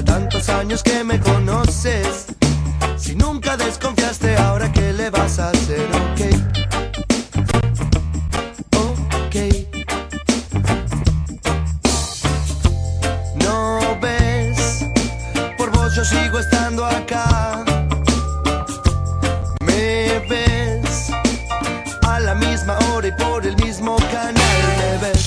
Hace tantos años que me conoces, si nunca desconfiaste, ahora qué le vas a hacer, ok. No ves, por vos yo sigo estando acá. Me ves a la misma hora y por el mismo canal. Me ves.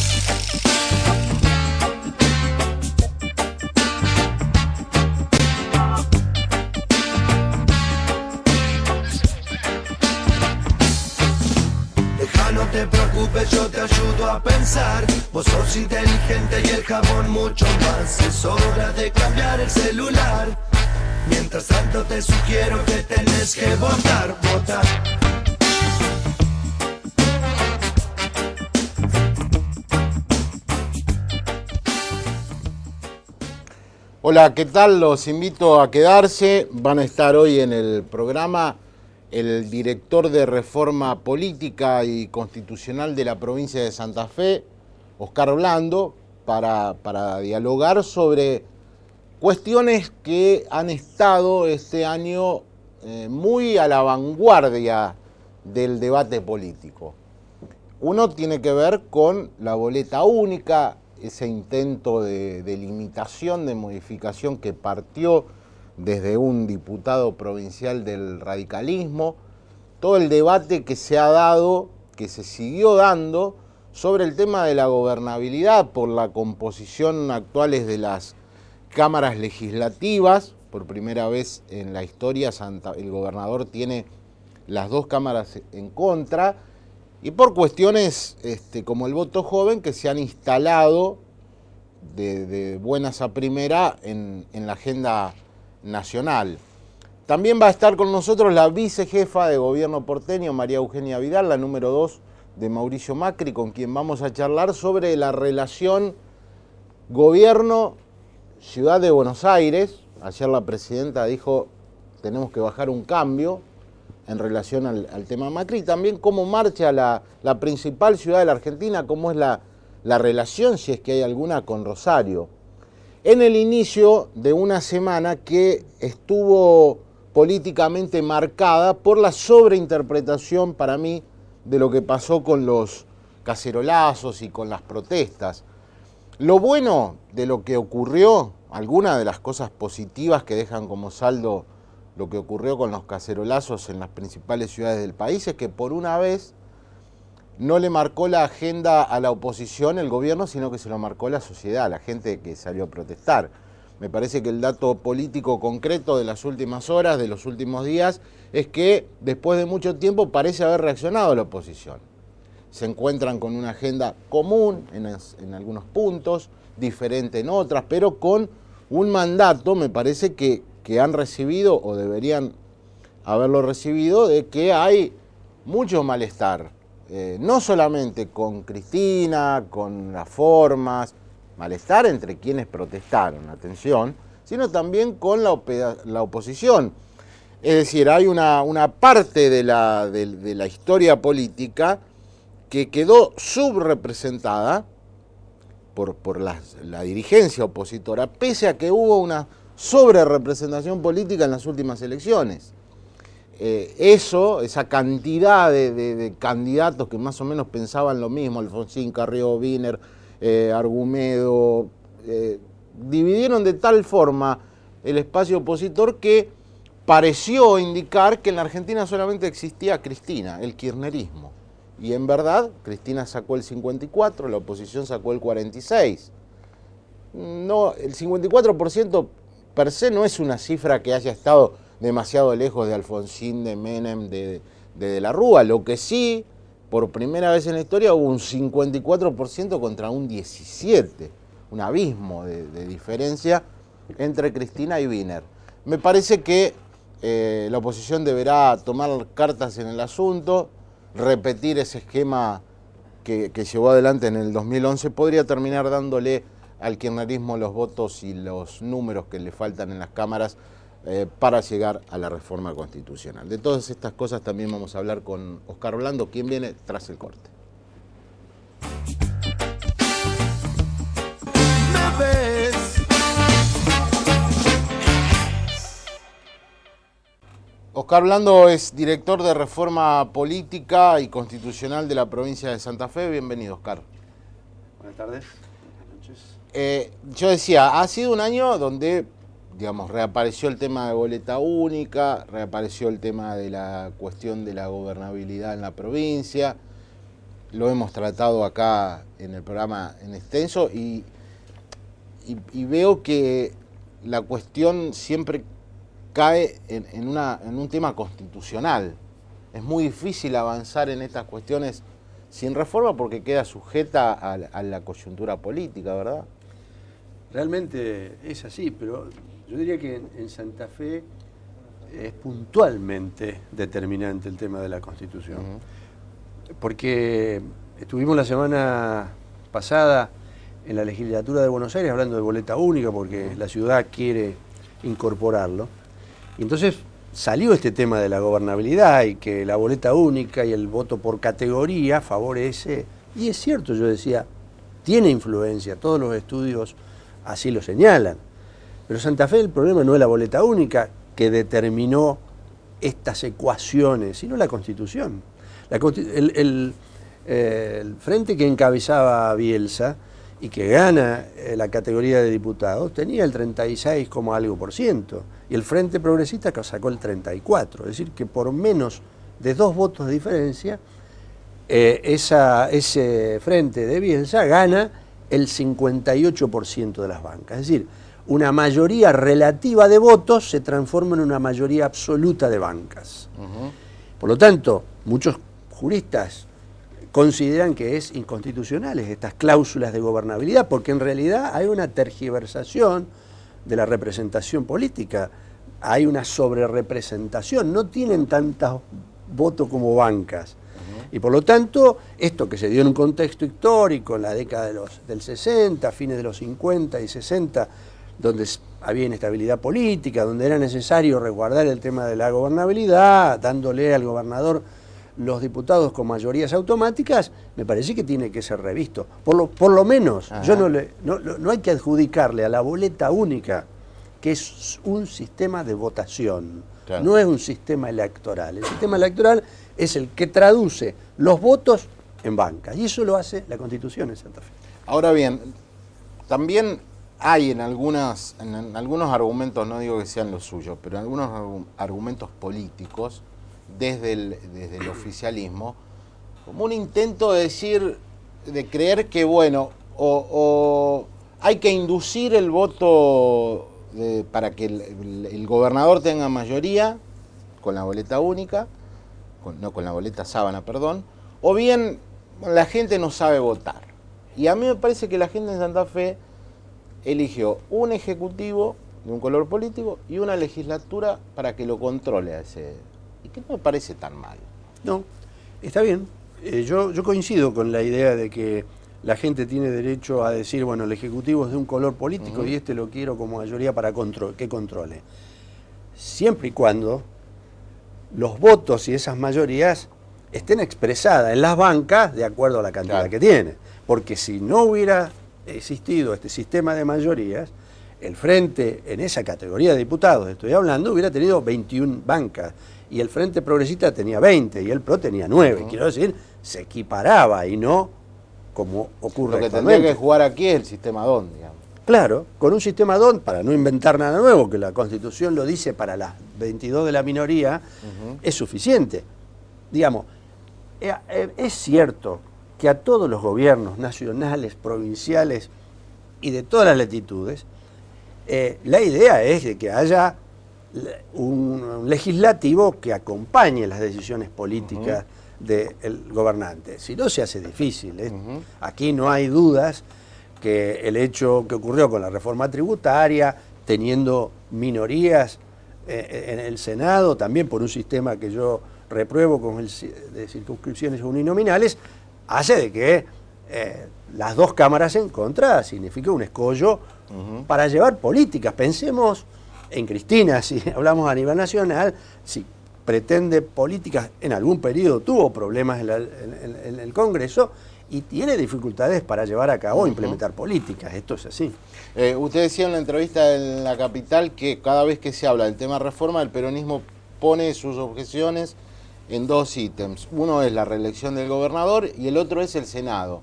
No te preocupes, yo te ayudo a pensar. Vos sos inteligente y el jabón mucho más. Es hora de cambiar el celular. Mientras tanto te sugiero que tenés que votar. Hola, ¿qué tal? Los invito a quedarse. Van a estar hoy en el programa el director de Reforma Política y Constitucional de la provincia de Santa Fe, Oscar Blando, para dialogar sobre cuestiones que han estado este año muy a la vanguardia del debate político. Uno tiene que ver con la boleta única, ese intento de limitación, de modificación que partió desde un diputado provincial del radicalismo, todo el debate que se ha dado, que se siguió dando, sobre el tema de la gobernabilidad por la composición actuales de las cámaras legislativas. Por primera vez en la historia el gobernador tiene las dos cámaras en contra, y por cuestiones como el voto joven que se han instalado de buenas a primera en la agenda nacional. También va a estar con nosotros la vicejefa de gobierno porteño, María Eugenia Vidal, la número 2 de Mauricio Macri, con quien vamos a charlar sobre la relación gobierno-ciudad de Buenos Aires. Ayer la presidenta dijo, tenemos que bajar un cambio en relación al tema Macri, y también cómo marcha la principal ciudad de la Argentina, cómo es la relación, si es que hay alguna, con Rosario, en el inicio de una semana que estuvo políticamente marcada por la sobreinterpretación, para mí, de lo que pasó con los cacerolazos y con las protestas. Lo bueno de lo que ocurrió, algunas de las cosas positivas que dejan como saldo lo que ocurrió con los cacerolazos en las principales ciudades del país, es que por una vez no le marcó la agenda a la oposición el gobierno, sino que se lo marcó la sociedad, la gente que salió a protestar. Me parece que el dato político concreto de las últimas horas, de los últimos días, es que después de mucho tiempo parece haber reaccionado la oposición. Se encuentran con una agenda común en algunos puntos, diferente en otras, pero con un mandato, me parece que han recibido, o deberían haberlo recibido, de que hay mucho malestar. No solamente con Cristina, con las formas, malestar entre quienes protestaron, atención, sino también con la oposición. Es decir, hay una parte de la historia política que quedó subrepresentada por la dirigencia opositora, pese a que hubo una sobrerepresentación política en las últimas elecciones. Esa cantidad de candidatos que más o menos pensaban lo mismo, Alfonsín, Carrió, Wiener, Argumedo, dividieron de tal forma el espacio opositor que pareció indicar que en la Argentina solamente existía Cristina, el kirchnerismo. Y en verdad, Cristina sacó el 54%, la oposición sacó el 46%. No, el 54% per se no es una cifra que haya estado demasiado lejos de Alfonsín, de Menem, de la Rúa. Lo que sí, por primera vez en la historia, hubo un 54% contra un 17%. Un abismo de diferencia entre Cristina y Wiener. Me parece que la oposición deberá tomar cartas en el asunto, repetir ese esquema que llevó adelante en el 2011, podría terminar dándole al kirchnerismo los votos y los números que le faltan en las cámaras para llegar a la reforma constitucional. De todas estas cosas también vamos a hablar con Oscar Blando, quien viene tras el corte. Me ves Oscar Blando es director de Reforma Política y Constitucional de la provincia de Santa Fe. Bienvenido, Oscar. Buenas tardes. Buenas noches. Yo decía, ha sido un año donde, digamos, reapareció el tema de boleta única, reapareció el tema de la cuestión de la gobernabilidad en la provincia. Lo hemos tratado acá en el programa en extenso y veo que la cuestión siempre cae en un tema constitucional. Es muy difícil avanzar en estas cuestiones sin reforma porque queda sujeta a la coyuntura política, ¿verdad? Realmente es así, pero yo diría que en Santa Fe es puntualmente determinante el tema de la Constitución. Porque estuvimos la semana pasada en la legislatura de Buenos Aires hablando de boleta única porque la ciudad quiere incorporarlo. Y entonces salió este tema de la gobernabilidad y que la boleta única y el voto por categoría favorece, y es cierto, yo decía, tiene influencia, todos los estudios así lo señalan. Pero Santa Fe el problema no es la boleta única que determinó estas ecuaciones, sino la Constitución. El frente que encabezaba Bielsa y que gana la categoría de diputados tenía el 36, algo por ciento, y el Frente Progresista sacó el 34, es decir, que por menos de 2 votos de diferencia, ese Frente de Bielsa gana el 58% de las bancas, es decir, una mayoría relativa de votos se transforma en una mayoría absoluta de bancas. Por lo tanto, muchos juristas consideran que es inconstitucionales estas cláusulas de gobernabilidad, porque en realidad hay una tergiversación de la representación política, hay una sobrerepresentación, no tienen tantos votos como bancas. Y por lo tanto, esto que se dio en un contexto histórico, en la década del 60, fines de los 50 y 60, donde había inestabilidad política, donde era necesario resguardar el tema de la gobernabilidad, dándole al gobernador los diputados con mayorías automáticas, me parece que tiene que ser revisto. Por lo menos, yo no hay que adjudicarle a la boleta única, que es un sistema de votación, claro, no es un sistema electoral. El sistema electoral es el que traduce los votos en bancas, y eso lo hace la Constitución en Santa Fe. Ahora bien, también hay en algunos argumentos, no digo que sean los suyos, pero en algunos argumentos políticos, desde el oficialismo, como un intento de decir, de creer que, bueno, o hay que inducir el voto para que el gobernador tenga mayoría con la boleta única, no con la boleta sábana, perdón, o bien la gente no sabe votar. Y a mí me parece que la gente en Santa Fe eligió un ejecutivo de un color político y una legislatura para que lo controle a ese. Y que no me parece tan mal. No, está bien. Yo coincido con la idea de que la gente tiene derecho a decir, bueno, el Ejecutivo es de un color político y este lo quiero como mayoría para que controle. Siempre y cuando los votos y esas mayorías estén expresadas en las bancas de acuerdo a la cantidad que tiene. Porque si no hubiera existido este sistema de mayorías, el Frente, en esa categoría de diputados estoy hablando, hubiera tenido 21 bancas. Y el Frente Progresista tenía 20 y el PRO tenía 9. Quiero decir, se equiparaba y no como ocurre actualmente. Lo que tendría que jugar aquí es el sistema DON, digamos. Claro, con un sistema DON, para no inventar nada nuevo, que la Constitución lo dice para las 22 de la minoría, es suficiente. Digamos, es cierto que a todos los gobiernos nacionales, provinciales y de todas las latitudes, la idea es de que haya un legislativo que acompañe las decisiones políticas del gobernante. Si no, se hace difícil. Aquí no hay dudas que el hecho que ocurrió con la reforma tributaria, teniendo minorías en el Senado, también por un sistema que yo repruebo como el de circunscripciones uninominales, hace de que las dos cámaras en contra significa un escollo para llevar políticas. Pensemos en Cristina, si hablamos a nivel nacional, si pretende políticas, en algún periodo tuvo problemas en el Congreso y tiene dificultades para llevar a cabo, implementar políticas. Esto es así. Usted decía en la entrevista en La Capital que cada vez que se habla del tema reforma, el peronismo expone sus objeciones en 2 ítems. Uno es la reelección del gobernador y el otro es el Senado.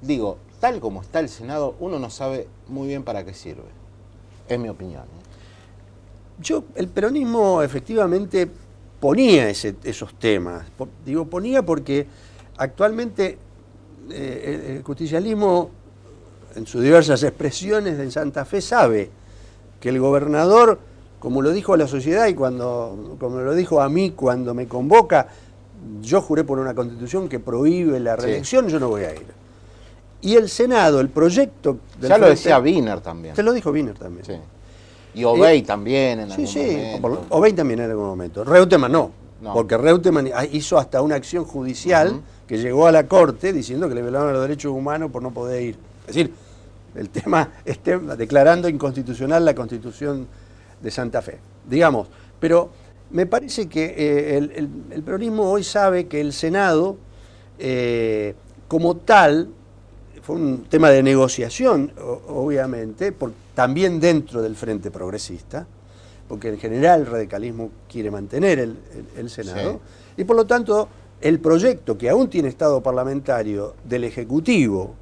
Digo, tal como está el Senado, uno no sabe muy bien para qué sirve. Es mi opinión. El peronismo efectivamente ponía esos temas. Digo ponía porque actualmente el justicialismo, en sus diversas expresiones en Santa Fe, sabe que el gobernador, como lo dijo a la sociedad y como lo dijo a mí cuando me convoca, yo juré por una constitución que prohíbe la reelección, yo no voy a ir. Y el Senado, el proyecto del ya lo decía Wiener también. Te lo dijo Wiener también. Sí. Y Obey también en algún momento. Obey también en algún momento. Reutemann no, porque Reutemann hizo hasta una acción judicial que llegó a la Corte diciendo que le violaban los derechos humanos por no poder ir. Es decir, el tema declarando inconstitucional la Constitución de Santa Fe, digamos. Pero me parece que el peronismo hoy sabe que el Senado, como tal, fue un tema de negociación, obviamente, también dentro del Frente Progresista, porque en general el radicalismo quiere mantener el Senado, y por lo tanto el proyecto que aún tiene estado parlamentario del Ejecutivo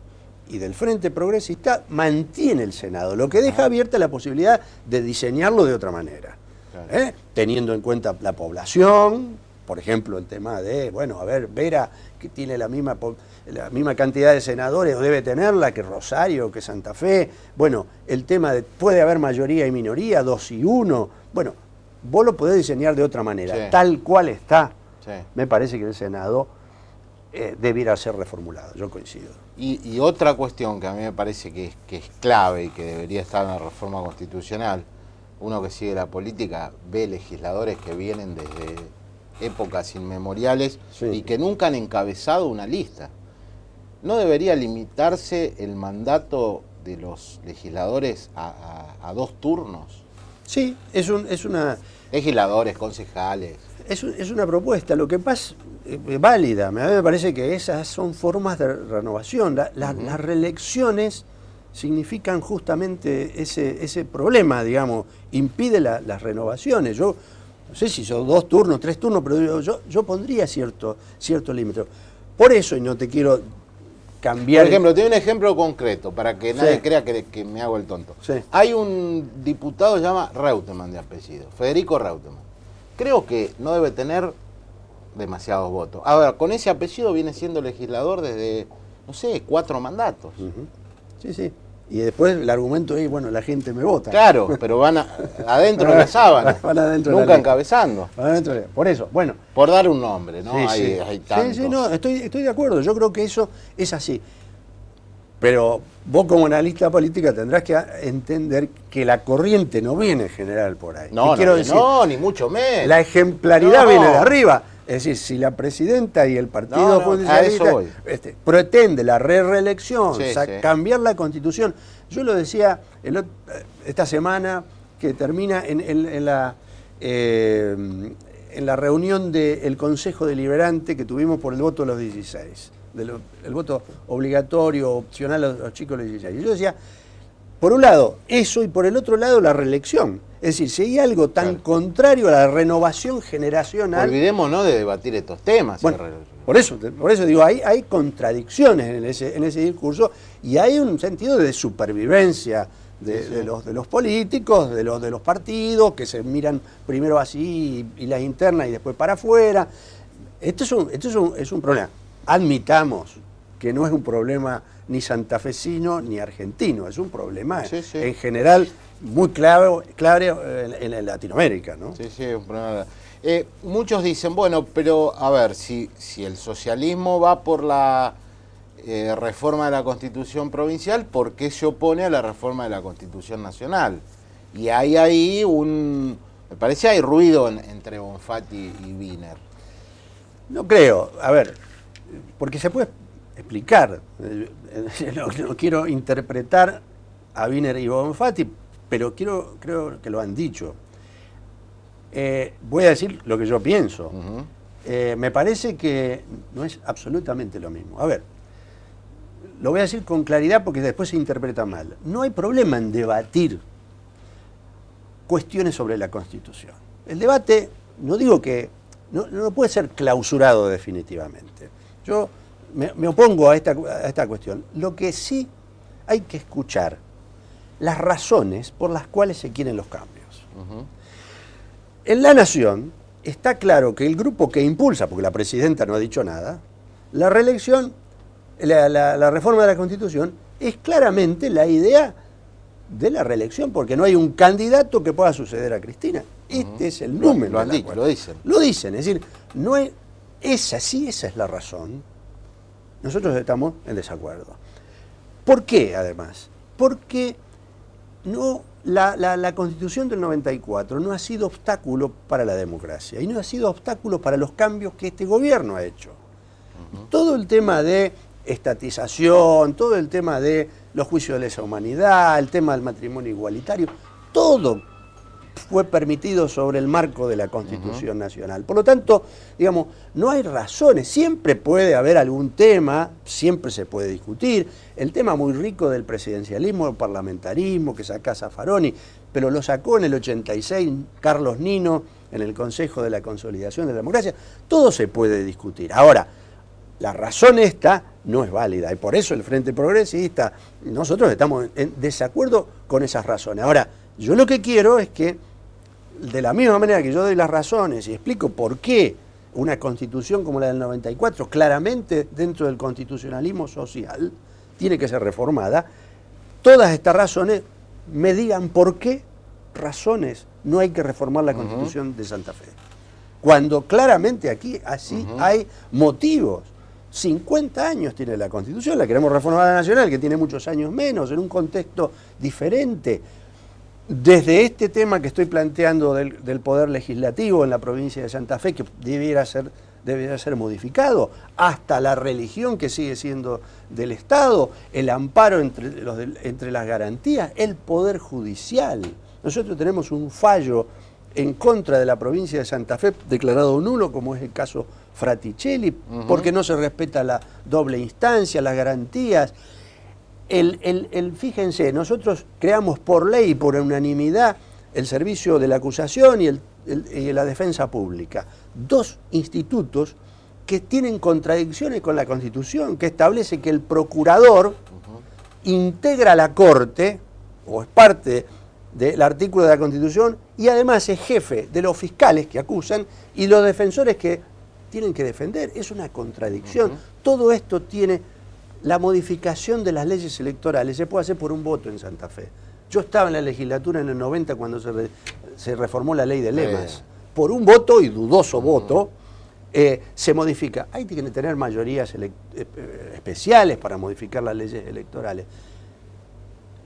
y del Frente Progresista mantiene el Senado, lo que deja abierta la posibilidad de diseñarlo de otra manera, teniendo en cuenta la población, por ejemplo el tema de, bueno, a ver, Vera, que tiene la misma cantidad de senadores, o debe tenerla, que Rosario, que Santa Fe, bueno, el tema de, puede haber mayoría y minoría, 2 y 1, bueno, vos lo podés diseñar de otra manera, tal cual está, me parece que el Senado debiera ser reformulado, yo coincido. Y otra cuestión que a mí me parece que es clave y que debería estar en la reforma constitucional, uno que sigue la política ve legisladores que vienen desde épocas inmemoriales y que nunca han encabezado una lista. ¿No debería limitarse el mandato de los legisladores a 2 turnos? Sí, es una... Legisladores, concejales. Es una propuesta, lo que pasa es válida. A mí me parece que esas son formas de renovación. Las reelecciones significan justamente ese problema, digamos, impide las renovaciones. Yo no sé si son 2 turnos, 3 turnos, pero yo pondría cierto límite. Por eso, y no te quiero cambiar... Por ejemplo, te doy un ejemplo concreto, para que nadie crea que me hago el tonto. Hay un diputado que se llama Reutemann de apellido, Federico Reutemann. Creo que no debe tener demasiados votos. Ahora, con ese apellido viene siendo legislador desde, no sé, 4 mandatos. Sí. Y después el argumento es, bueno, la gente me vota. Claro, pero van adentro de la sábana, van adentro nunca encabezando. Por eso, bueno. Por dar un nombre, ¿no? Hay tantos. Sí, no, estoy de acuerdo, yo creo que eso es así. Pero vos como analista política tendrás que entender que la corriente no viene en general por ahí. No, ni mucho menos. La ejemplaridad viene de arriba. Es decir, si la presidenta y el partido judicialista pretende la reelección, cambiar la Constitución. Yo lo decía esta semana que termina en la reunión del Consejo Deliberante que tuvimos por el voto de los 16. El voto obligatorio, opcional a los chicos de los 16. Y yo decía, por un lado, eso, y por el otro lado, la reelección. Es decir, si hay algo tan contrario a la renovación generacional... Olvidémonos de debatir estos temas. Bueno, por eso digo, hay contradicciones en ese discurso y hay un sentido de supervivencia de los políticos, de los partidos, que se miran primero así y las internas y después para afuera. Esto es un problema. Admitamos que no es un problema ni santafesino ni argentino, es un problema en general muy clave en Latinoamérica, ¿no? Sí, es un problema. Muchos dicen, bueno, pero a ver, si el socialismo va por la reforma de la Constitución provincial, ¿por qué se opone a la reforma de la Constitución nacional? Y hay ahí me parece hay ruido entre Bonfatti y Wiener. No creo, a ver, porque se puede explicar, no quiero interpretar a Wiener y Bonfatti, pero creo que lo han dicho. Voy a decir lo que yo pienso. Me parece que no es absolutamente lo mismo. A ver, lo voy a decir con claridad porque después se interpreta mal. No hay problema en debatir cuestiones sobre la Constitución. El debate no digo que no puede ser clausurado definitivamente. Yo me opongo a esta cuestión. Lo que sí hay que escuchar las razones por las cuales se quieren los cambios. En La Nación está claro que el grupo que impulsa, porque la presidenta no ha dicho nada, la reelección, la reforma de la Constitución, es claramente la idea de la reelección, porque no hay un candidato que pueda suceder a Cristina. Este es el número. Lo han dicho, lo dicen. Lo dicen, es decir, no es, esa es la razón. Nosotros estamos en desacuerdo. ¿Por qué, además? Porque la Constitución del 94 no ha sido obstáculo para la democracia y no ha sido obstáculo para los cambios que este gobierno ha hecho. Todo el tema de estatización, todo el tema de los juicios de lesa humanidad, el tema del matrimonio igualitario, todo fue permitido sobre el marco de la Constitución Nacional. Por lo tanto, digamos, no hay razones, siempre puede haber algún tema, siempre se puede discutir, el tema muy rico del presidencialismo, el parlamentarismo, que saca Zaffaroni, pero lo sacó en el 86 Carlos Nino, en el Consejo de la Consolidación de la Democracia, todo se puede discutir. Ahora, la razón esta no es válida y por eso el Frente Progresista, nosotros estamos en desacuerdo con esas razones. Ahora, yo lo que quiero es que, de la misma manera que yo doy las razones y explico por qué una constitución como la del 94, claramente dentro del constitucionalismo social, tiene que ser reformada, todas estas razones me digan por qué razones no hay que reformar la Constitución de Santa Fe. Cuando claramente aquí así hay motivos. 50 años tiene la Constitución, la queremos reformar a la Nacional, que tiene muchos años menos, en un contexto diferente. Desde este tema que estoy planteando del poder legislativo en la provincia de Santa Fe, que debiera ser modificado, hasta la religión que sigue siendo del Estado, el amparo entre las garantías, el poder judicial. Nosotros tenemos un fallo en contra de la provincia de Santa Fe declarado nulo, como es el caso Fraticelli, porque no se respeta la doble instancia, las garantías. Fíjense, nosotros creamos por ley y por unanimidad el servicio de la acusación y la defensa pública. Dos institutos que tienen contradicciones con la Constitución, que establece que el procurador integra la Corte, o es parte del artículo de la Constitución, y además es jefe de los fiscales que acusan y los defensores que tienen que defender. Es una contradicción. Todo esto tiene la modificación de las leyes electorales, se puede hacer por un voto en Santa Fe. Yo estaba en la legislatura en el 90 cuando se reformó la ley de lemas. Por un voto, y dudoso voto, se modifica. Hay que tener mayorías especiales para modificar las leyes electorales.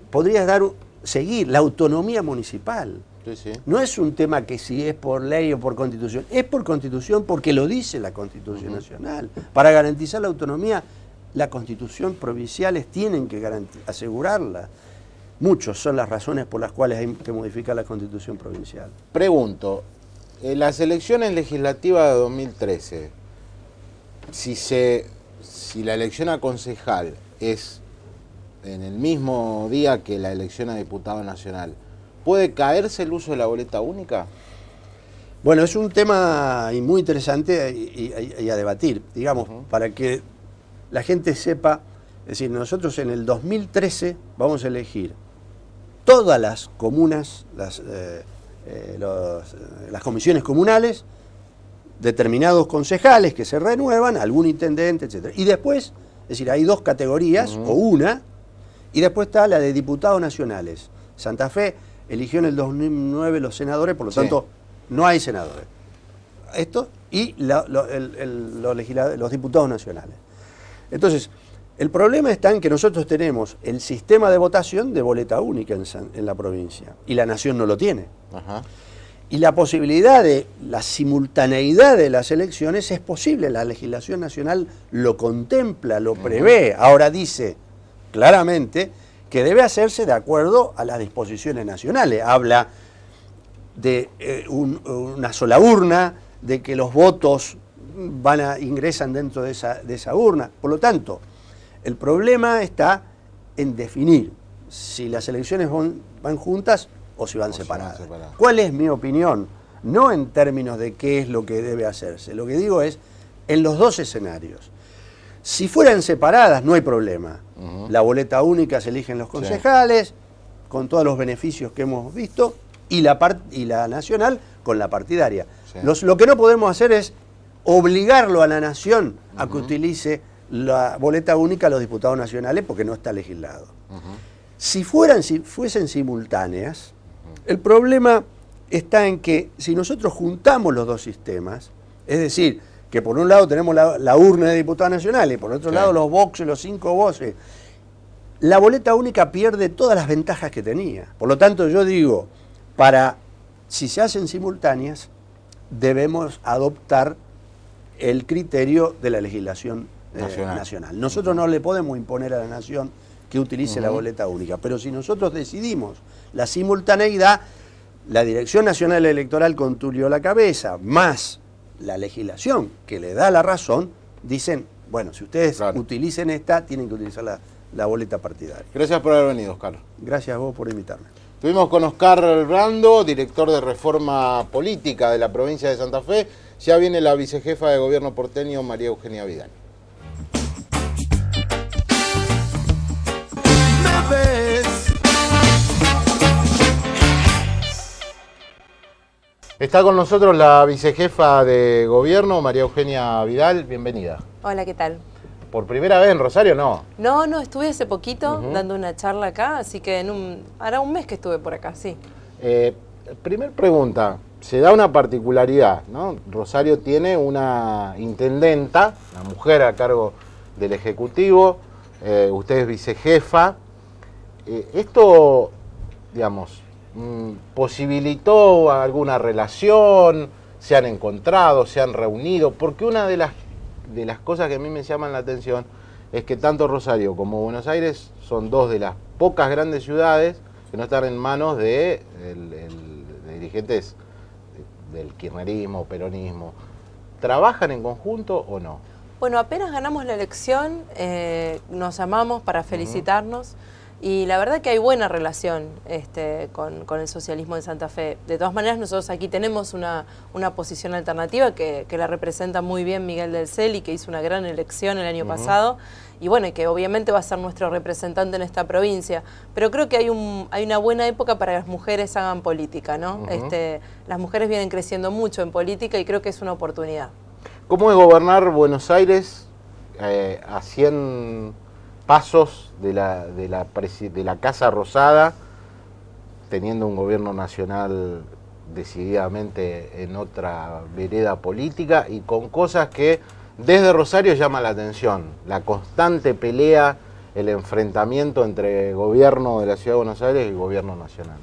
Podrías seguir la autonomía municipal. Sí. No es un tema que si es por ley o por Constitución. Es por Constitución porque lo dice la Constitución Nacional. Para garantizar la autonomía, la Constitución provinciales tienen que asegurarla. Muchas son las razones por las cuales hay que modificar la Constitución provincial. Pregunto, en las elecciones legislativas de 2013, si la elección a concejal es en el mismo día que la elección a diputado nacional, ¿puede caerse el uso de la boleta única? Bueno, es un tema muy interesante y a debatir, digamos, para que la gente sepa. Es decir, nosotros en el 2013 vamos a elegir todas las comunas, las comisiones comunales, determinados concejales que se renuevan, algún intendente, etc. Y después, es decir, hay dos categorías, o una, y después está la de diputados nacionales. Santa Fe eligió en el 2009 los senadores, por lo tanto, no hay senadores. Esto y los diputados nacionales. Entonces, el problema está en que nosotros tenemos el sistema de votación de boleta única en la provincia, y la Nación no lo tiene. Y la posibilidad de la simultaneidad de las elecciones es posible, la legislación nacional lo contempla, lo prevé. Ahora dice claramente que debe hacerse de acuerdo a las disposiciones nacionales. Habla de una sola urna, de que los votos ingresan dentro de esa urna. Por lo tanto, el problema está en definir si las elecciones van juntas o si van separadas. ¿Cuál es mi opinión? no en términos de qué es lo que debe hacerse. Lo que digo es, en los dos escenarios. Si fueran separadas, no hay problema. La boleta única se eligen los concejales, con todos los beneficios que hemos visto, y la nacional con la partidaria. Lo que no podemos hacer es obligarlo a la nación a que utilice la boleta única a los diputados nacionales porque no está legislado. Si fuesen simultáneas, el problema está en que si nosotros juntamos los dos sistemas, es decir, que por un lado tenemos la urna de diputados nacionales, por otro lado los boxes, los 5 voces, la boleta única pierde todas las ventajas que tenía. Por lo tanto, yo digo, si se hacen simultáneas, debemos adoptar el criterio de la legislación nacional. Nosotros no le podemos imponer a la nación que utilice la boleta única, pero si nosotros decidimos la simultaneidad, la Dirección Nacional Electoral con Tulio a la cabeza, más la legislación que le da la razón, dicen, bueno, si ustedes utilicen esta, tienen que utilizar la boleta partidaria. Gracias por haber venido, Oscar. Gracias a vos por invitarme. Estuvimos con Oscar Brando, director de Reforma Política de la provincia de Santa Fe. Ya viene la vicejefa de gobierno porteño, María Eugenia Vidal. ¿Me ves? Está con nosotros la vicejefa de gobierno, María Eugenia Vidal. Bienvenida. Hola, ¿qué tal? ¿Por primera vez en Rosario, no? No, estuve hace poquito dando una charla acá, así que hará un mes que estuve por acá, sí. Primer pregunta, se da una particularidad, ¿no? Rosario tiene una intendenta, una mujer a cargo del Ejecutivo, usted es vicejefa. Esto, digamos, ¿posibilitó alguna relación? ¿Se han encontrado? ¿Se han reunido? Porque una de las cosas que a mí me llaman la atención es que tanto Rosario como Buenos Aires son dos de las pocas grandes ciudades que no están en manos de dirigentes del kirchnerismo, peronismo. ¿Trabajan en conjunto o no? Bueno, apenas ganamos la elección, nos llamamos para felicitarnos. Y la verdad que hay buena relación con el socialismo de Santa Fe. De todas maneras, nosotros aquí tenemos una posición alternativa que la representa muy bien Miguel del Cel, que hizo una gran elección el año pasado. Y bueno, y que obviamente va a ser nuestro representante en esta provincia. Pero creo que hay una buena época para que las mujeres hagan política, ¿no? Las mujeres vienen creciendo mucho en política y creo que es una oportunidad. ¿Cómo es gobernar Buenos Aires a 100 pasos de la Casa Rosada, teniendo un gobierno nacional decididamente en otra vereda política y con cosas que desde Rosario llama la atención? La constante pelea, el enfrentamiento entre el gobierno de la Ciudad de Buenos Aires y el gobierno nacional.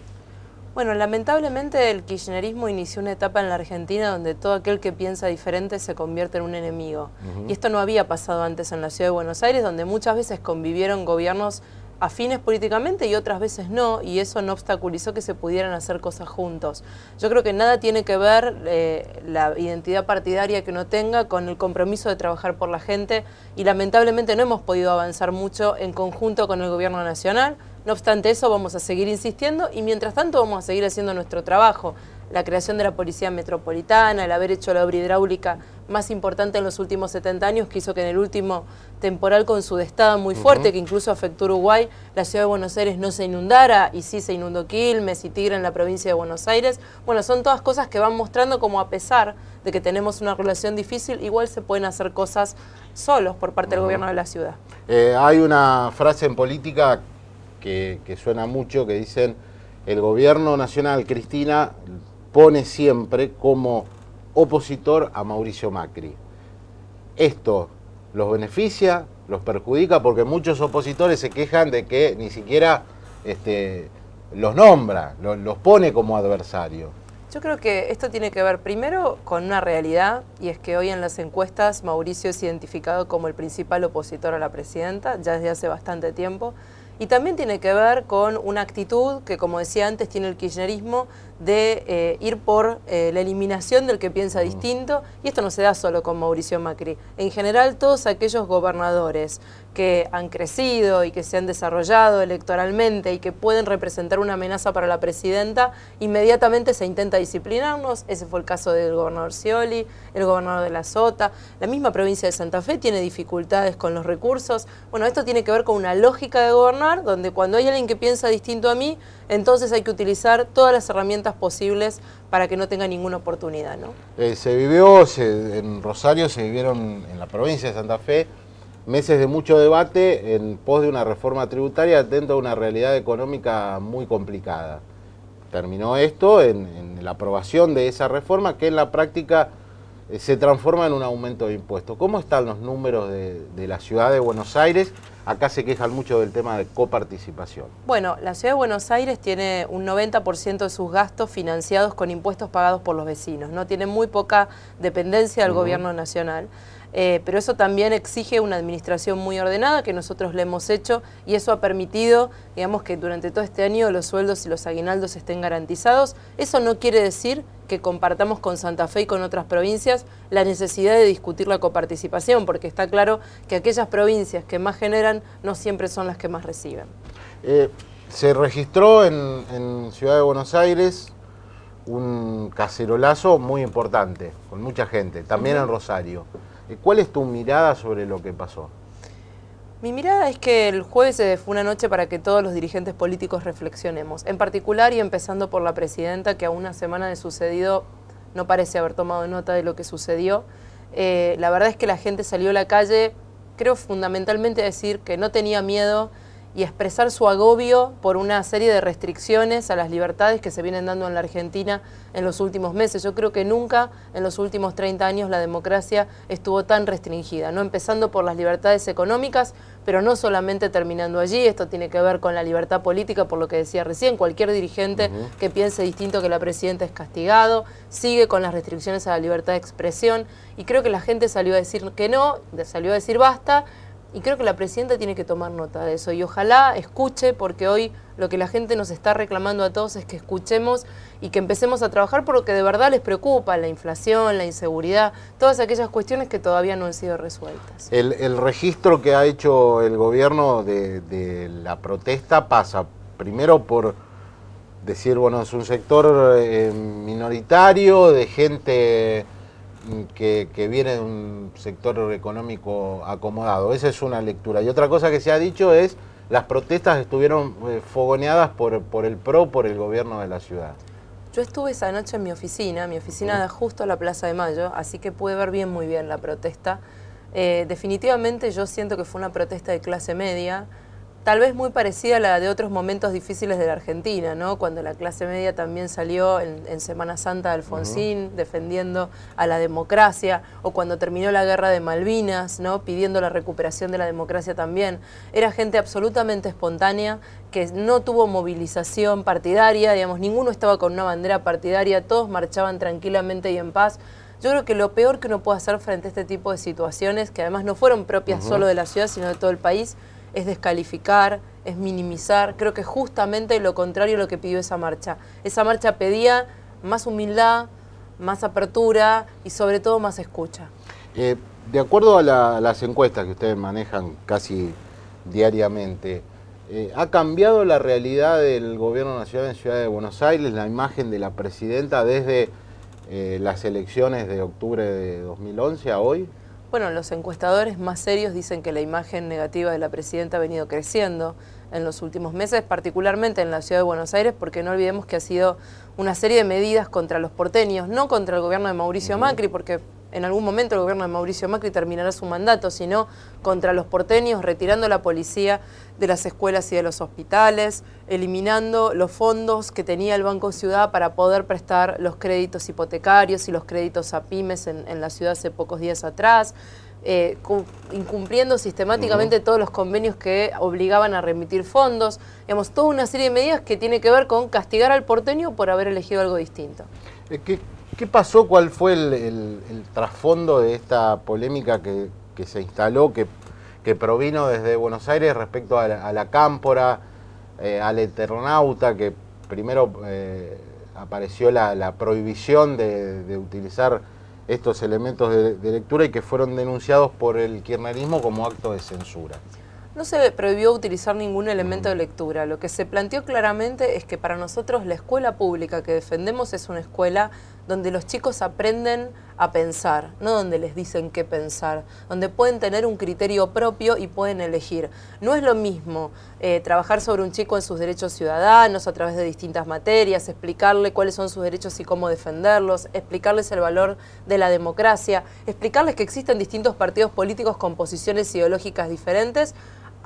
Bueno, lamentablemente el kirchnerismo inició una etapa en la Argentina donde todo aquel que piensa diferente se convierte en un enemigo. Y esto no había pasado antes en la Ciudad de Buenos Aires, donde muchas veces convivieron gobiernos afines políticamente y otras veces no, y eso no obstaculizó que se pudieran hacer cosas juntos. Yo creo que nada tiene que ver la identidad partidaria que uno tenga con el compromiso de trabajar por la gente, y lamentablemente no hemos podido avanzar mucho en conjunto con el gobierno nacional. No obstante eso, vamos a seguir insistiendo y mientras tanto vamos a seguir haciendo nuestro trabajo. La creación de la Policía Metropolitana, el haber hecho la obra hidráulica más importante en los últimos 70 años, que hizo que en el último temporal con sudestada muy fuerte, que incluso afectó a Uruguay, la Ciudad de Buenos Aires no se inundara, y sí se inundó Quilmes y Tigre en la provincia de Buenos Aires. Bueno, son todas cosas que van mostrando como a pesar de que tenemos una relación difícil, igual se pueden hacer cosas solos por parte del gobierno de la ciudad. Hay una frase en política que suena mucho, que dicen: el gobierno nacional, Cristina, pone siempre como opositor a Mauricio Macri. ¿Esto los beneficia, los perjudica? Porque muchos opositores se quejan de que ni siquiera los nombra, los pone como adversario. Yo creo que esto tiene que ver primero con una realidad, y es que hoy en las encuestas Mauricio es identificado como el principal opositor a la presidenta, ya desde hace bastante tiempo. Y también tiene que ver con una actitud que, como decía antes, tiene el kirchnerismo de ir por la eliminación del que piensa distinto, y esto no se da solo con Mauricio Macri. En general, todos aquellos gobernadores que han crecido y que se han desarrollado electoralmente y que pueden representar una amenaza para la presidenta, inmediatamente se intenta disciplinarnos. Ese fue el caso del gobernador Scioli, el gobernador de la Sota. La misma provincia de Santa Fe tiene dificultades con los recursos. Bueno, esto tiene que ver con una lógica de gobernar, donde cuando hay alguien que piensa distinto a mí, entonces hay que utilizar todas las herramientas posibles para que no tenga ninguna oportunidad, ¿no? En Rosario se vivieron, en la provincia de Santa Fe, meses de mucho debate en pos de una reforma tributaria atento a una realidad económica muy complicada. Terminó esto en la aprobación de esa reforma, que en la práctica se transforma en un aumento de impuestos. ¿Cómo están los números de la ciudad de Buenos Aires? Acá se quejan mucho del tema de coparticipación. Bueno, la ciudad de Buenos Aires tiene un 90% de sus gastos financiados con impuestos pagados por los vecinos, ¿no? Tiene muy poca dependencia del gobierno nacional. Pero eso también exige una administración muy ordenada, que nosotros le hemos hecho, y eso ha permitido, digamos, que durante todo este año los sueldos y los aguinaldos estén garantizados. Eso no quiere decir que compartamos con Santa Fe y con otras provincias la necesidad de discutir la coparticipación, porque está claro que aquellas provincias que más generan no siempre son las que más reciben. Se registró en Ciudad de Buenos Aires un cacerolazo muy importante, con mucha gente, también en Rosario. ¿Cuál es tu mirada sobre lo que pasó? Mi mirada es que el jueves fue una noche para que todos los dirigentes políticos reflexionemos, en particular y empezando por la presidenta, que a una semana de sucedido no parece haber tomado nota de lo que sucedió. La verdad es que la gente salió a la calle, creo fundamentalmente a decir que no tenía miedo y expresar su agobio por una serie de restricciones a las libertades que se vienen dando en la Argentina en los últimos meses. Yo creo que nunca en los últimos 30 años la democracia estuvo tan restringida, ¿no? Empezando por las libertades económicas, pero no solamente terminando allí. Esto tiene que ver con la libertad política, por lo que decía recién. Cualquier dirigente que piense distinto que la presidenta es castigado, sigue con las restricciones a la libertad de expresión, y creo que la gente salió a decir que no, salió a decir basta. Y creo que la presidenta tiene que tomar nota de eso, y ojalá escuche, porque hoy lo que la gente nos está reclamando a todos es que escuchemos y que empecemos a trabajar por lo que de verdad les preocupa: la inflación, la inseguridad, todas aquellas cuestiones que todavía no han sido resueltas. El registro que ha hecho el gobierno de la protesta pasa primero por decir, bueno, es un sector minoritario, de gente que viene de un sector económico acomodado. Esa es una lectura. Y otra cosa que se ha dicho es, las protestas estuvieron fogoneadas por el gobierno de la ciudad. Yo estuve esa noche en mi oficina da justo a la Plaza de Mayo, así que pude ver muy bien la protesta. Definitivamente yo siento que fue una protesta de clase media, tal vez muy parecida a la de otros momentos difíciles de la Argentina, ¿no? Cuando la clase media también salió en Semana Santa de Alfonsín, defendiendo a la democracia, o cuando terminó la guerra de Malvinas, ¿no? Pidiendo la recuperación de la democracia también. Era gente absolutamente espontánea, que no tuvo movilización partidaria, digamos, ninguno estaba con una bandera partidaria, todos marchaban tranquilamente y en paz. Yo creo que lo peor que uno puede hacer frente a este tipo de situaciones, que además no fueron propias solo de la ciudad, sino de todo el país, es descalificar, es minimizar. Creo que justamente lo contrario a lo que pidió esa marcha. Esa marcha pedía más humildad, más apertura y sobre todo más escucha. De acuerdo a las encuestas que ustedes manejan casi diariamente, ¿ha cambiado la realidad del gobierno nacional en Ciudad de Buenos Aires, la imagen de la presidenta desde las elecciones de octubre de 2011 a hoy? Bueno, los encuestadores más serios dicen que la imagen negativa de la presidenta ha venido creciendo en los últimos meses, particularmente en la ciudad de Buenos Aires, porque no olvidemos que ha sido una serie de medidas contra los porteños, no contra el gobierno de Mauricio Macri, porque en algún momento el gobierno de Mauricio Macri terminará su mandato, sino contra los porteños, retirando la policía de las escuelas y de los hospitales, eliminando los fondos que tenía el Banco Ciudad para poder prestar los créditos hipotecarios y los créditos a pymes en la ciudad hace pocos días atrás, incumpliendo sistemáticamente todos los convenios que obligaban a remitir fondos, digamos, toda una serie de medidas que tiene que ver con castigar al porteño por haber elegido algo distinto. ¿Qué pasó? ¿Cuál fue el trasfondo de esta polémica que se instaló, que que provino desde Buenos Aires respecto a la cámpora, al Eternauta, que primero apareció la prohibición de utilizar estos elementos de lectura y que fueron denunciados por el kirchnerismo como acto de censura. No se prohibió utilizar ningún elemento de lectura. Lo que se planteó claramente es que para nosotros la escuela pública que defendemos es una escuela donde los chicos aprenden a pensar, no donde les dicen qué pensar, donde pueden tener un criterio propio y pueden elegir. No es lo mismo trabajar sobre un chico en sus derechos ciudadanos a través de distintas materias, explicarle cuáles son sus derechos y cómo defenderlos, explicarles el valor de la democracia, explicarles que existen distintos partidos políticos con posiciones ideológicas diferentes,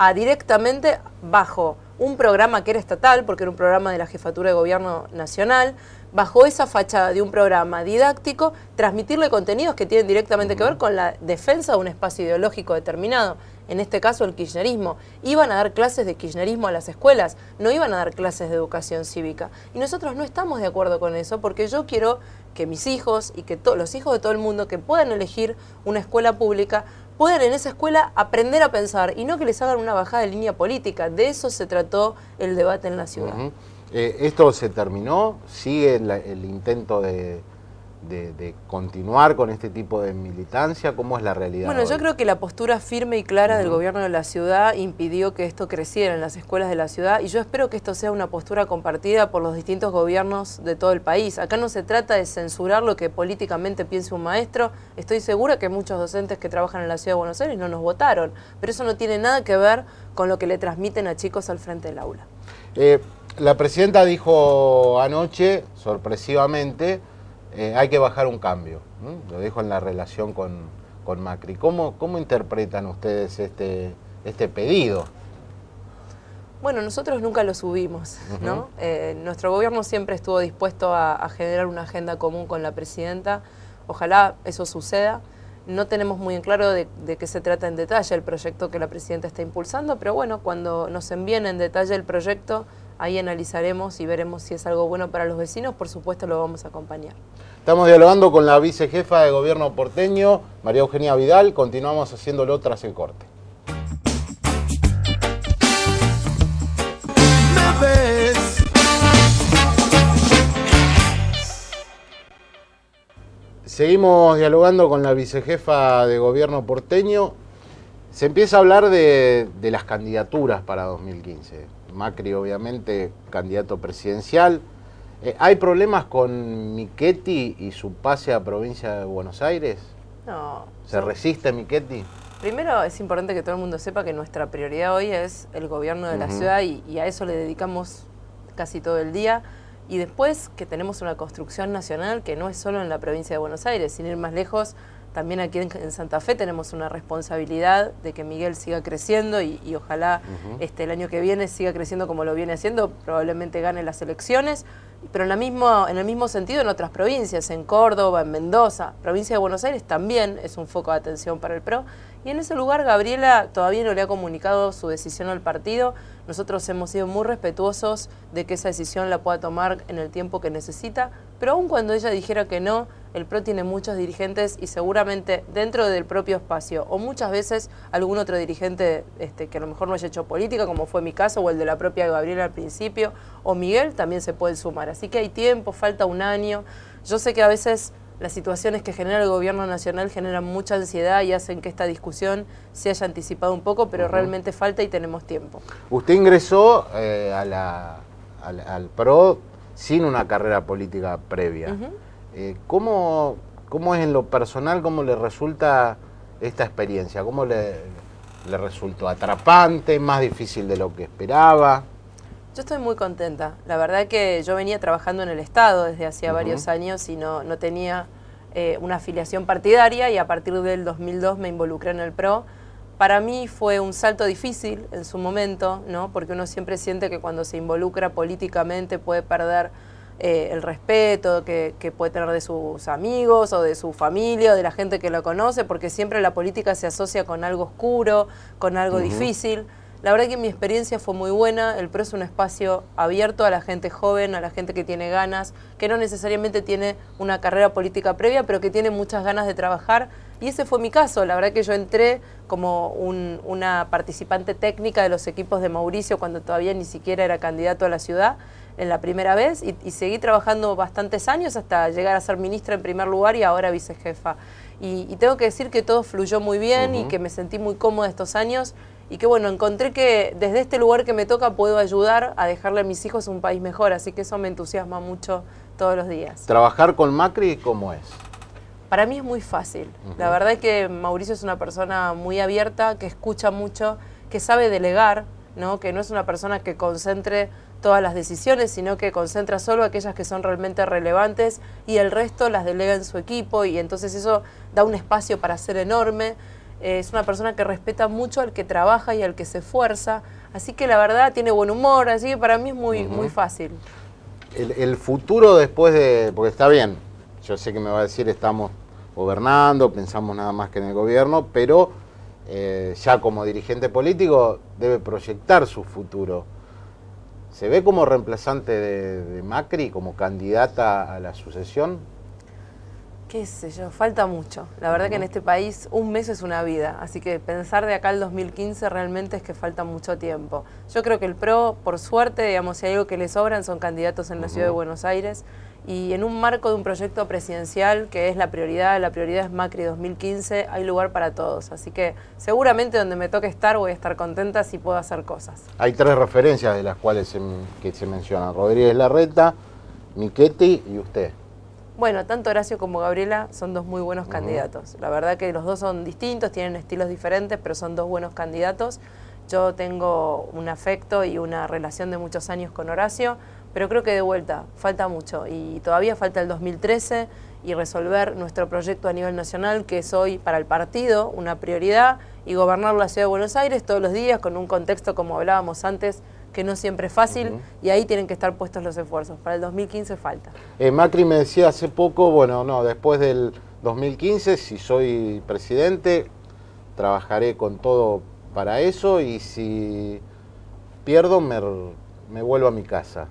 a directamente bajo un programa que era estatal, porque era un programa de la Jefatura de Gobierno Nacional, bajo esa fachada de un programa didáctico, transmitirle contenidos que tienen directamente que ver con la defensa de un espacio ideológico determinado, en este caso el kirchnerismo. Iban a dar clases de kirchnerismo a las escuelas, no iban a dar clases de educación cívica. Y nosotros no estamos de acuerdo con eso, porque yo quiero que mis hijos y que los hijos de todo el mundo que puedan elegir una escuela pública puedan en esa escuela aprender a pensar y no que les hagan una bajada de línea política. De eso se trató el debate en la ciudad. ¿Esto se terminó? ¿Sigue el intento de continuar con este tipo de militancia? ¿Cómo es la realidad? Bueno, yo creo que la postura firme y clara del gobierno de la ciudad impidió que esto creciera en las escuelas de la ciudad, y yo espero que esto sea una postura compartida por los distintos gobiernos de todo el país. Acá no se trata de censurar lo que políticamente piense un maestro. Estoy segura que muchos docentes que trabajan en la ciudad de Buenos Aires no nos votaron, pero eso no tiene nada que ver con lo que le transmiten a chicos al frente del aula. La presidenta dijo anoche, sorpresivamente, hay que bajar un cambio, ¿no? Lo dijo en la relación con Macri. ¿Cómo interpretan ustedes este pedido? Bueno, nosotros nunca lo subimos, ¿no? Nuestro gobierno siempre estuvo dispuesto a generar una agenda común con la presidenta. Ojalá eso suceda. No tenemos muy en claro de qué se trata en detalle el proyecto que la presidenta está impulsando, pero bueno, cuando nos envíen en detalle el proyecto, ahí analizaremos y veremos si es algo bueno para los vecinos. Por supuesto lo vamos a acompañar. Estamos dialogando con la vicejefa de gobierno porteño, María Eugenia Vidal. Continuamos haciéndolo tras el corte. ¿Me ves? Seguimos dialogando con la vicejefa de gobierno porteño. Se empieza a hablar de las candidaturas para 2015. Macri, obviamente, candidato presidencial. ¿Hay problemas con Michetti y su pase a provincia de Buenos Aires? No. ¿Se resiste Michetti? Primero es importante que todo el mundo sepa que nuestra prioridad hoy es el gobierno de la ciudad y a eso le dedicamos casi todo el día. Y después que tenemos una construcción nacional que no es solo en la provincia de Buenos Aires, sin ir más lejos, también aquí en Santa Fe tenemos una responsabilidad de que Miguel siga creciendo y ojalá el año que viene siga creciendo como lo viene haciendo, probablemente gane las elecciones, pero en el mismo sentido en otras provincias, en Córdoba, en Mendoza, provincia de Buenos Aires también es un foco de atención para el PRO. Y en ese lugar Gabriela todavía no le ha comunicado su decisión al partido. Nosotros hemos sido muy respetuosos de que esa decisión la pueda tomar en el tiempo que necesita, pero aun cuando ella dijera que no, el PRO tiene muchos dirigentes y seguramente dentro del propio espacio, o muchas veces algún otro dirigente que a lo mejor no haya hecho política, como fue mi caso, o el de la propia Gabriela al principio, o Miguel, también se pueden sumar. Así que hay tiempo, falta un año. Yo sé que a veces las situaciones que genera el gobierno nacional generan mucha ansiedad y hacen que esta discusión se haya anticipado un poco, pero realmente falta y tenemos tiempo. Usted ingresó al PRO sin una carrera política previa. ¿Cómo es en lo personal, cómo le resulta esta experiencia? ¿Cómo le resultó atrapante, más difícil de lo que esperaba? Yo estoy muy contenta. La verdad que yo venía trabajando en el Estado desde hacía varios años y no tenía una afiliación partidaria, y a partir del 2002 me involucré en el PRO. Para mí fue un salto difícil en su momento, ¿no? Porque uno siempre siente que cuando se involucra políticamente puede perder el respeto que puede tener de sus amigos o de su familia o de la gente que lo conoce, porque siempre la política se asocia con algo oscuro, con algo difícil. La verdad que mi experiencia fue muy buena. El PRO es un espacio abierto a la gente joven, a la gente que tiene ganas, que no necesariamente tiene una carrera política previa, pero que tiene muchas ganas de trabajar. Y ese fue mi caso. La verdad que yo entré como una participante técnica de los equipos de Mauricio cuando todavía ni siquiera era candidato a la ciudad en la primera vez y seguí trabajando bastantes años hasta llegar a ser ministra en primer lugar y ahora vicejefa. Y tengo que decir que todo fluyó muy bien y que me sentí muy cómoda estos años y que bueno, encontré que desde este lugar que me toca puedo ayudar a dejarle a mis hijos un país mejor, así que eso me entusiasma mucho todos los días. ¿Trabajar con Macri cómo es? Para mí es muy fácil. La verdad es que Mauricio es una persona muy abierta, que escucha mucho, que sabe delegar, ¿no? Que no es una persona que concentre todas las decisiones, sino que concentra solo aquellas que son realmente relevantes y el resto las delega en su equipo y entonces eso da un espacio para ser enorme. Es una persona que respeta mucho al que trabaja y al que se esfuerza, así que la verdad tiene buen humor, así que para mí es muy fácil. El futuro después de... porque está bien, yo sé que me va a decir estamos gobernando, pensamos nada más que en el gobierno, pero ya como dirigente político debe proyectar su futuro. ¿Se ve como reemplazante de Macri, como candidata a la sucesión? Qué sé yo, falta mucho. La verdad que en este país un mes es una vida, así que pensar de acá al 2015 realmente es que falta mucho tiempo. Yo creo que el PRO, por suerte, digamos, si hay algo que le sobran son candidatos en la ciudad de Buenos Aires y en un marco de un proyecto presidencial que es la prioridad es Macri 2015, hay lugar para todos. Así que seguramente donde me toque estar voy a estar contenta si puedo hacer cosas. Hay tres referencias de las cuales que se mencionan: Rodríguez Larreta, Michetti y usted. Bueno, tanto Horacio como Gabriela son dos muy buenos candidatos. La verdad que los dos son distintos, tienen estilos diferentes, pero son dos buenos candidatos. Yo tengo un afecto y una relación de muchos años con Horacio, pero creo que de vuelta falta mucho y todavía falta el 2013 y resolver nuestro proyecto a nivel nacional, que es hoy para el partido una prioridad, y gobernar la ciudad de Buenos Aires todos los días con un contexto, como hablábamos antes, que no siempre es fácil, y ahí tienen que estar puestos los esfuerzos. Para el 2015 falta. Macri me decía hace poco, bueno, no, después del 2015, si soy presidente, trabajaré con todo para eso, y si pierdo, me vuelvo a mi casa.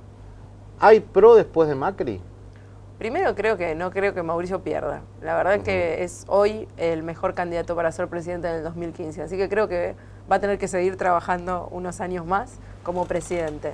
¿Hay PRO después de Macri? Primero no creo que Mauricio pierda. La verdad que es hoy el mejor candidato para ser presidente en el 2015, así que creo que va a tener que seguir trabajando unos años más como presidente.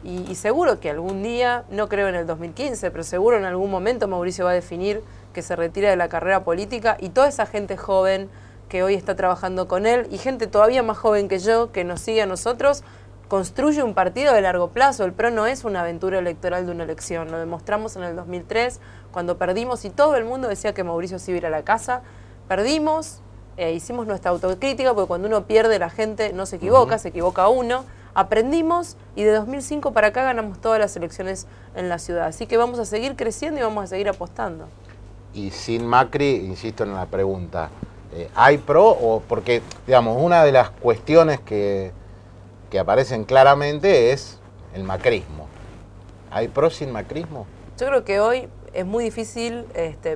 Y seguro que algún día, no creo en el 2015, pero seguro en algún momento Mauricio va a definir que se retira de la carrera política y toda esa gente joven que hoy está trabajando con él y gente todavía más joven que yo que nos sigue a nosotros, construye un partido de largo plazo. El PRO no es una aventura electoral de una elección, lo demostramos en el 2003 cuando perdimos y todo el mundo decía que Mauricio se iba a ir a la casa. Perdimos, hicimos nuestra autocrítica porque cuando uno pierde la gente no se equivoca, se equivoca uno. Aprendimos y de 2005 para acá ganamos todas las elecciones en la ciudad. Así que vamos a seguir creciendo y vamos a seguir apostando. Y sin Macri, insisto en la pregunta, ¿hay PRO? O porque, digamos, una de las cuestiones que aparecen claramente es el macrismo. ¿Hay PRO sin macrismo? Yo creo que hoy es muy difícil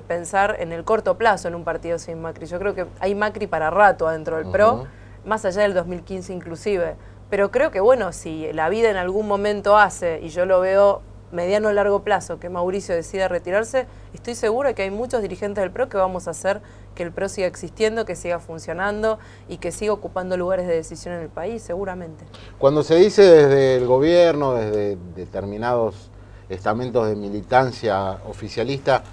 pensar en el corto plazo en un partido sin Macri. Yo creo que hay Macri para rato adentro del PRO, más allá del 2015 inclusive. Pero creo que, bueno, si la vida en algún momento hace, y yo lo veo mediano o largo plazo, que Mauricio decida retirarse, estoy segura que hay muchos dirigentes del PRO que vamos a hacer que el PRO siga existiendo, que siga funcionando y que siga ocupando lugares de decisión en el país, seguramente. Cuando se dice desde el gobierno, desde determinados estamentos de militancia oficialista,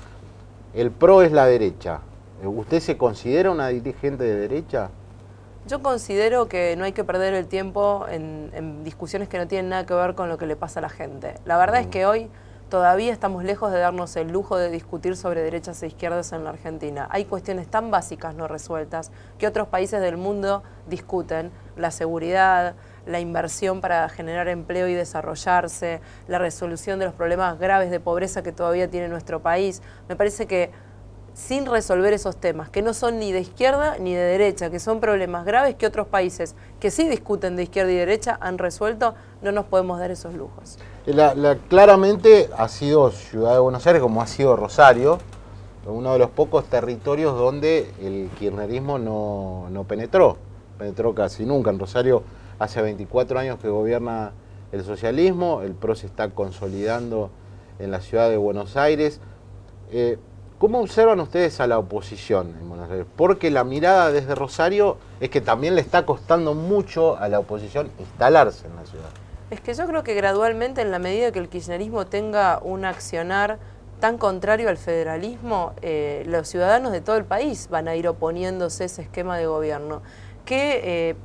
el PRO es la derecha, ¿usted se considera una dirigente de derecha? Yo considero que no hay que perder el tiempo en discusiones que no tienen nada que ver con lo que le pasa a la gente. La verdad es que hoy todavía estamos lejos de darnos el lujo de discutir sobre derechas e izquierdas en la Argentina. Hay cuestiones tan básicas no resueltas que otros países del mundo discuten: la seguridad, la inversión para generar empleo y desarrollarse, la resolución de los problemas graves de pobreza que todavía tiene nuestro país. Me parece que sin resolver esos temas, que no son ni de izquierda ni de derecha, que son problemas graves que otros países que sí discuten de izquierda y derecha han resuelto, no nos podemos dar esos lujos. Claramente ha sido Ciudad de Buenos Aires, como ha sido Rosario, uno de los pocos territorios donde el kirchnerismo no penetró casi nunca. En Rosario hace 24 años que gobierna el socialismo, el PRO se está consolidando en la Ciudad de Buenos Aires. ¿Cómo observan ustedes a la oposición en Buenos Aires? Porque la mirada desde Rosario es que también le está costando mucho a la oposición instalarse en la ciudad. Es que yo creo que gradualmente, en la medida que el kirchnerismo tenga un accionar tan contrario al federalismo, los ciudadanos de todo el país van a ir oponiéndose a ese esquema de gobierno. ¿Qué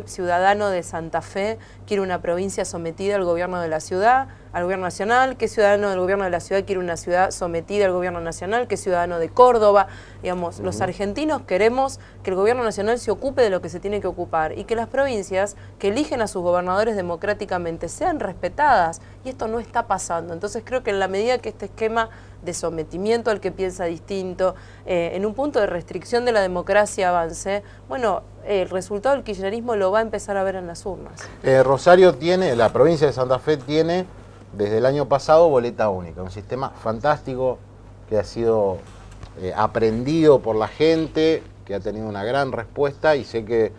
ciudadano de Santa Fe quiere una provincia sometida al gobierno de la ciudad, al gobierno nacional? ¿Qué ciudadano del gobierno de la ciudad quiere una ciudad sometida al gobierno nacional? ¿Qué ciudadano de Córdoba? Digamos, los argentinos queremos que el gobierno nacional se ocupe de lo que se tiene que ocupar y que las provincias que eligen a sus gobernadores democráticamente sean respetadas, y esto no está pasando. Entonces creo que en la medida que este esquema de sometimiento al que piensa distinto, en un punto de restricción de la democracia avance, bueno, el resultado del kirchnerismo lo va a empezar a ver en las urnas. Rosario tiene, la provincia de Santa Fe tiene desde el año pasado boleta única, un sistema fantástico que ha sido aprendido por la gente, que ha tenido una gran respuesta, y sé que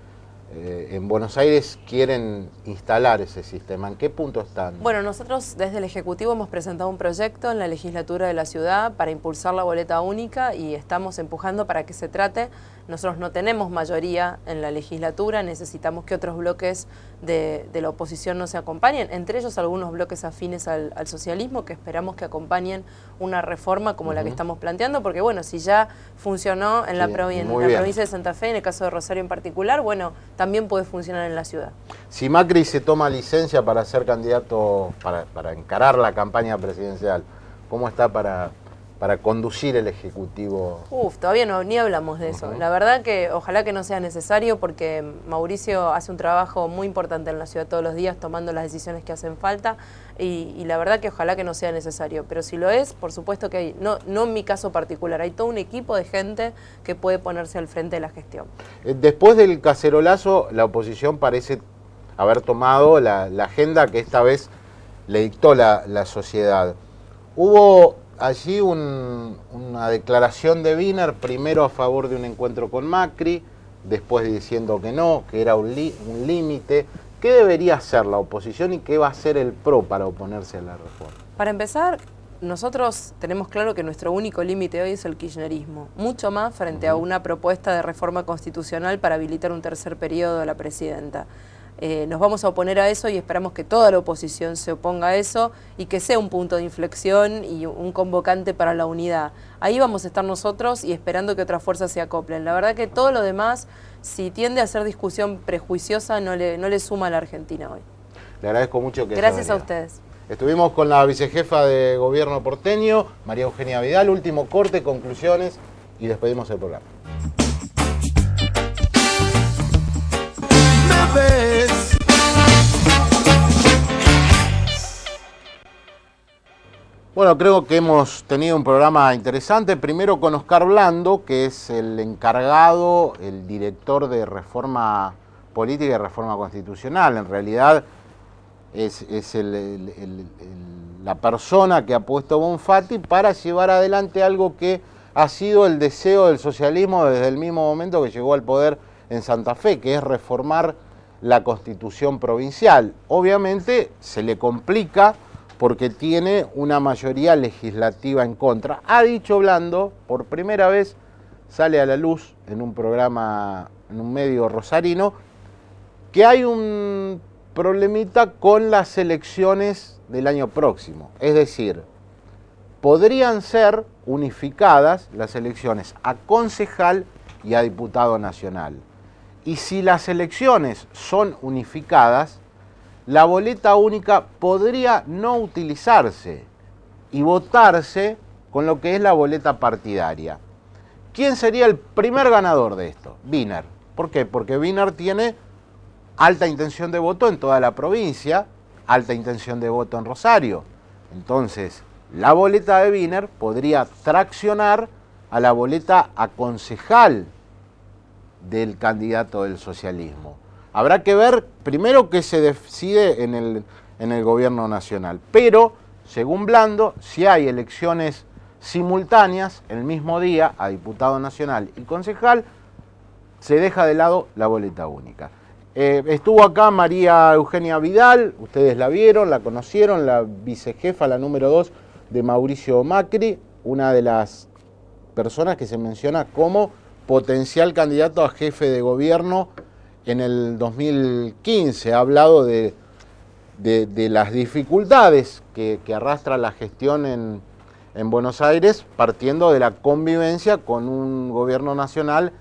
en Buenos Aires quieren instalar ese sistema. ¿En qué punto están? Bueno, nosotros desde el Ejecutivo hemos presentado un proyecto en la legislatura de la ciudad para impulsar la boleta única y estamos empujando para que se trate. Nosotros no tenemos mayoría en la legislatura, necesitamos que otros bloques de la oposición nos acompañen, entre ellos algunos bloques afines al socialismo, que esperamos que acompañen una reforma como la que estamos planteando, porque bueno, si ya funcionó en la provincia de Santa Fe, en el caso de Rosario en particular, bueno, también puede funcionar en la ciudad. Si Macri se toma licencia para ser candidato, para encarar la campaña presidencial, ¿cómo está para conducir el Ejecutivo? Todavía ni hablamos de eso. La verdad que ojalá que no sea necesario, porque Mauricio hace un trabajo muy importante en la ciudad todos los días, tomando las decisiones que hacen falta, y la verdad que ojalá que no sea necesario. Pero si lo es, por supuesto que hay, no en mi caso particular, hay todo un equipo de gente que puede ponerse al frente de la gestión. Después del cacerolazo, la oposición parece haber tomado la agenda que esta vez le dictó la sociedad. Hubo allí una declaración de Wiener, primero a favor de un encuentro con Macri, después diciendo que no, que era un límite. ¿Qué debería hacer la oposición y qué va a hacer el PRO para oponerse a la reforma? Para empezar, nosotros tenemos claro que nuestro único límite hoy es el kirchnerismo, mucho más frente a una propuesta de reforma constitucional para habilitar un tercer periodo de la presidenta. Nos vamos a oponer a eso y esperamos que toda la oposición se oponga a eso y que sea un punto de inflexión y un convocante para la unidad. Ahí vamos a estar nosotros y esperando que otras fuerzas se acoplen. La verdad que todo lo demás, si tiende a ser discusión prejuiciosa, no le suma a la Argentina hoy. Le agradezco mucho que Gracias a ustedes. Estuvimos con la vicejefa de gobierno porteño, María Eugenia Vidal. Último corte, conclusiones y despedimos el programa. Bueno, creo que hemos tenido un programa interesante, primero con Oscar Blando, que es el encargado, el director de reforma política y reforma constitucional. En realidad es la persona que ha puesto Bonfatti para llevar adelante algo que ha sido el deseo del socialismo desde el mismo momento que llegó al poder en Santa Fe, que es reformar la Constitución provincial. Obviamente se le complica porque tiene una mayoría legislativa en contra. Ha dicho Blando, por primera vez sale a la luz en un programa, en un medio rosarino, que hay un problemita con las elecciones del año próximo. Es decir, podrían ser unificadas las elecciones a concejal y a diputado nacional. Y si las elecciones son unificadas, la boleta única podría no utilizarse y votarse con lo que es la boleta partidaria. ¿Quién sería el primer ganador de esto? Wiener. ¿Por qué? Porque Wiener tiene alta intención de voto en toda la provincia, alta intención de voto en Rosario. Entonces, la boleta de Wiener podría traccionar a la boleta a concejal del candidato del socialismo. Habrá que ver primero qué se decide en el gobierno nacional. Pero, según Blando, si hay elecciones simultáneas el mismo día a diputado nacional y concejal, se deja de lado la boleta única. Estuvo acá María Eugenia Vidal, ustedes la vieron, la conocieron, la vicejefa, la número 2 de Mauricio Macri, una de las personas que se menciona como potencial candidato a jefe de gobierno en el 2015. Ha hablado de las dificultades que arrastra la gestión en Buenos Aires, partiendo de la convivencia con un gobierno nacional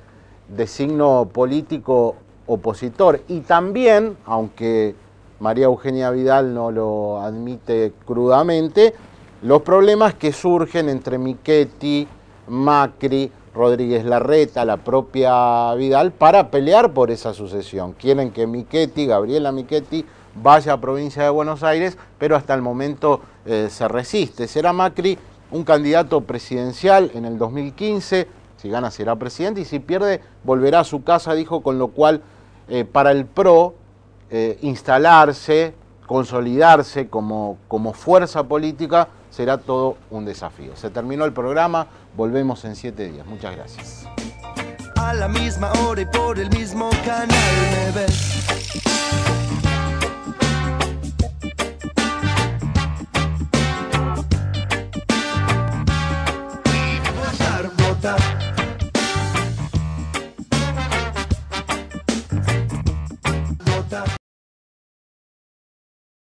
de signo político opositor. Y también, aunque María Eugenia Vidal no lo admite crudamente, los problemas que surgen entre Michetti, Macri, Rodríguez Larreta, la propia Vidal, para pelear por esa sucesión. Quieren que Michetti, Gabriela Michetti, vaya a provincia de Buenos Aires, pero hasta el momento se resiste. Será Macri un candidato presidencial en el 2015, si gana será presidente, y si pierde volverá a su casa, dijo, con lo cual para el PRO instalarse, consolidarse como fuerza política será todo un desafío. Se terminó el programa, volvemos en 7 días. Muchas gracias. A la misma hora y por el mismo canal me ves.